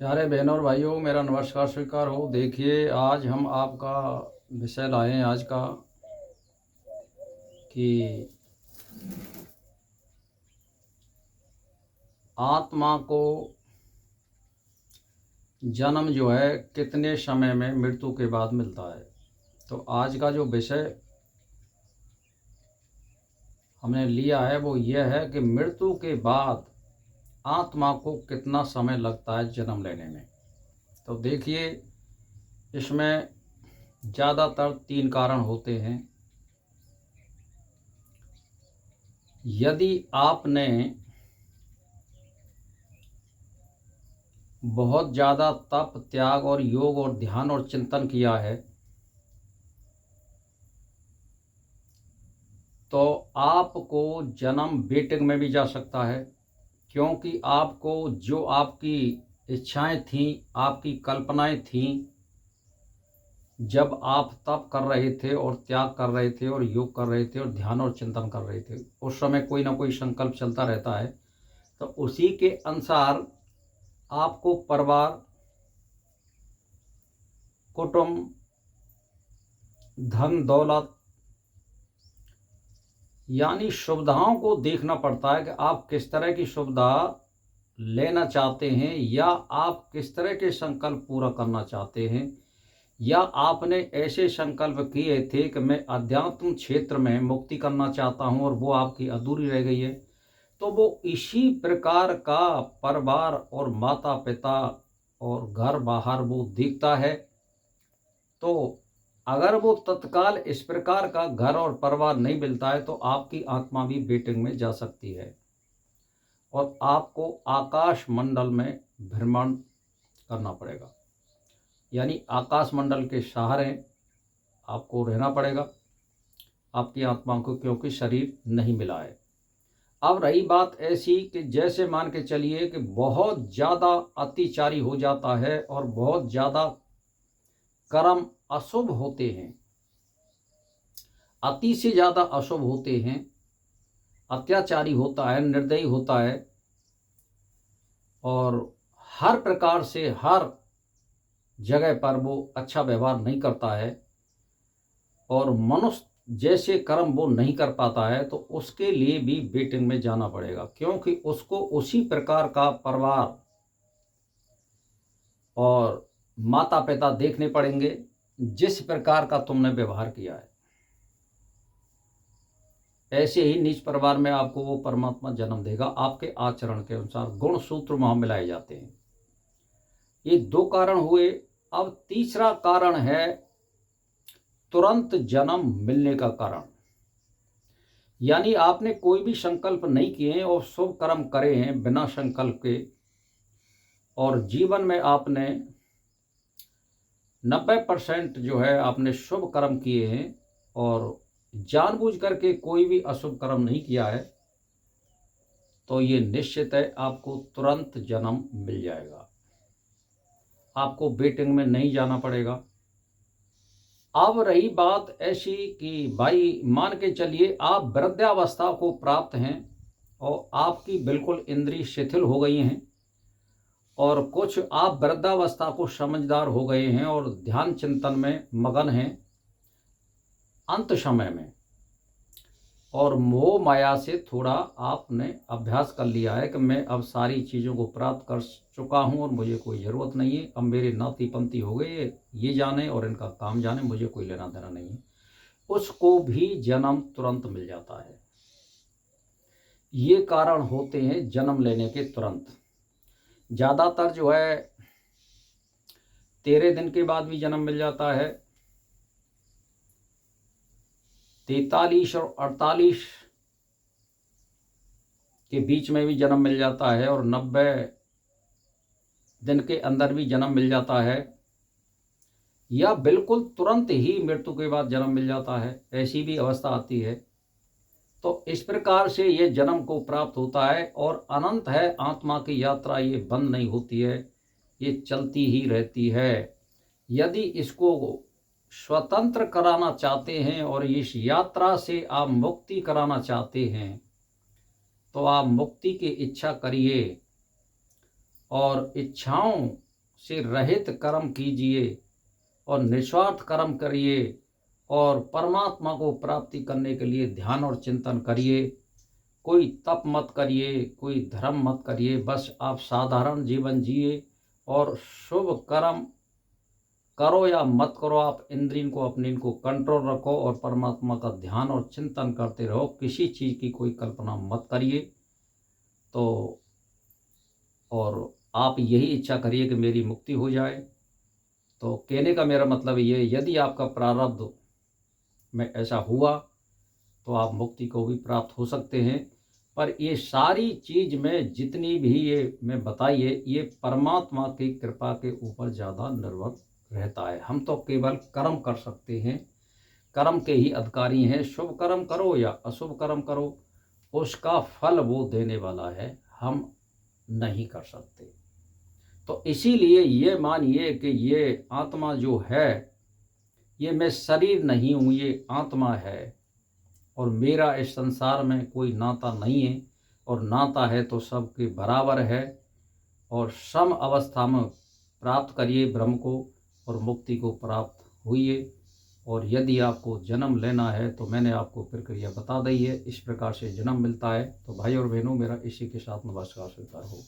प्यारे बहनों और भाइयों, मेरा नमस्कार स्वीकार हो। देखिए, आज हम आपका विषय लाए हैं आज का कि आत्मा को जन्म जो है कितने समय में मृत्यु के बाद मिलता है। तो आज का जो विषय हमने लिया है वो यह है कि मृत्यु के बाद आत्मा को कितना समय लगता है जन्म लेने में। तो देखिए, इसमें ज़्यादातर 3 कारण होते हैं। यदि आपने बहुत ज़्यादा तप, त्याग और योग और ध्यान और चिंतन किया है तो आपको जन्म वेटिंग में भी जा सकता है, क्योंकि आपको जो आपकी इच्छाएं थीं, आपकी कल्पनाएं थीं, जब आप तप कर रहे थे और त्याग कर रहे थे और योग कर रहे थे और ध्यान और चिंतन कर रहे थे, उस समय कोई ना कोई संकल्प चलता रहता है। तो उसी के अनुसार आपको परिवार, कुटुंब, धन दौलत यानी सुविधाओं को देखना पड़ता है कि आप किस तरह की सुविधा लेना चाहते हैं, या आप किस तरह के संकल्प पूरा करना चाहते हैं, या आपने ऐसे संकल्प किए थे कि मैं अध्यात्म क्षेत्र में मुक्ति करना चाहता हूं और वो आपकी अधूरी रह गई है। तो वो इसी प्रकार का परिवार और माता पिता और घर बाहर वो दिखता है। तो अगर वो तत्काल इस प्रकार का घर और परिवार नहीं मिलता है तो आपकी आत्मा भी वेटिंग में जा सकती है और आपको आकाश मंडल में भ्रमण करना पड़ेगा, यानी आकाश मंडल के सहारे आपको रहना पड़ेगा आपकी आत्मा को, क्योंकि शरीर नहीं मिला है। अब रही बात ऐसी कि जैसे मान के चलिए कि बहुत ज़्यादा अतिचारी हो जाता है और बहुत ज़्यादा कर्म अशुभ होते हैं, अति से ज़्यादा अशुभ होते हैं, अत्याचारी होता है, निर्दयी होता है और हर प्रकार से हर जगह पर वो अच्छा व्यवहार नहीं करता है और मनुष्य जैसे कर्म वो नहीं कर पाता है, तो उसके लिए भी वेटिंग में जाना पड़ेगा, क्योंकि उसको उसी प्रकार का परिवार और माता पिता देखने पड़ेंगे जिस प्रकार का तुमने व्यवहार किया है। ऐसे ही नीच परिवार में आपको वो परमात्मा जन्म देगा आपके आचरण के अनुसार। गुण सूत्र वहां मिलाए जाते हैं। ये 2 कारण हुए। अब तीसरा कारण है तुरंत जन्म मिलने का कारण, यानी आपने कोई भी संकल्प नहीं किए हैं और शुभ कर्म करे हैं बिना संकल्प के, और जीवन में आपने 90% जो है आपने शुभ कर्म किए हैं और जानबूझ करके कोई भी अशुभ कर्म नहीं किया है, तो ये निश्चित है आपको तुरंत जन्म मिल जाएगा, आपको वेटिंग में नहीं जाना पड़ेगा। अब रही बात ऐसी कि भाई मान के चलिए आप वृद्धावस्था को प्राप्त हैं और आपकी बिल्कुल इंद्रिय शिथिल हो गई हैं और कुछ आप वृद्धावस्था को समझदार हो गए हैं और ध्यान चिंतन में मगन हैं अंत समय में, और मोह माया से थोड़ा आपने अभ्यास कर लिया है कि मैं अब सारी चीज़ों को प्राप्त कर चुका हूं और मुझे कोई ज़रूरत नहीं है, अब मेरे नाती पंथी हो गए, ये जाने और इनका काम जाने, मुझे कोई लेना देना नहीं है, उसको भी जन्म तुरंत मिल जाता है। ये कारण होते हैं जन्म लेने के तुरंत। ज़्यादातर जो है 13 दिन के बाद भी जन्म मिल जाता है, 43 और 48 के बीच में भी जन्म मिल जाता है और 90 दिन के अंदर भी जन्म मिल जाता है, या बिल्कुल तुरंत ही मृत्यु के बाद जन्म मिल जाता है, ऐसी भी अवस्था आती है। तो इस प्रकार से ये जन्म को प्राप्त होता है और अनंत है आत्मा की यात्रा, ये बंद नहीं होती है, ये चलती ही रहती है। यदि इसको स्वतंत्र कराना चाहते हैं और इस यात्रा से आप मुक्ति कराना चाहते हैं तो आप मुक्ति की इच्छा करिए और इच्छाओं से रहित कर्म कीजिए और निस्वार्थ कर्म करिए और परमात्मा को प्राप्ति करने के लिए ध्यान और चिंतन करिए। कोई तप मत करिए, कोई धर्म मत करिए, बस आप साधारण जीवन जिए और शुभ कर्म करो या मत करो, आप इंद्रियों को अपनी इनको कंट्रोल रखो और परमात्मा का ध्यान और चिंतन करते रहो। किसी चीज़ की कोई कल्पना मत करिए। तो और आप यही इच्छा करिए कि मेरी मुक्ति हो जाए। तो कहने का मेरा मतलब ये, यदि आपका प्रारब्ध में ऐसा हुआ तो आप मुक्ति को भी प्राप्त हो सकते हैं। पर ये सारी चीज़ में जितनी भी ये मैं बताइए, ये परमात्मा की कृपा के ऊपर ज़्यादा निर्भर रहता है। हम तो केवल कर्म कर सकते हैं, कर्म के ही अधिकारी हैं। शुभ कर्म करो या अशुभ कर्म करो, उसका फल वो देने वाला है, हम नहीं कर सकते। तो इसीलिए ये मानिए कि ये आत्मा जो है, ये मैं शरीर नहीं हूँ, ये आत्मा है और मेरा इस संसार में कोई नाता नहीं है, और नाता है तो सबके बराबर है। और सम अवस्था में प्राप्त करिए ब्रह्म को और मुक्ति को प्राप्त होइए। और यदि आपको जन्म लेना है तो मैंने आपको प्रक्रिया बता दी है, इस प्रकार से जन्म मिलता है। तो भाई और बहनों, मेरा इसी के साथ नमस्कार स्वीकार हो।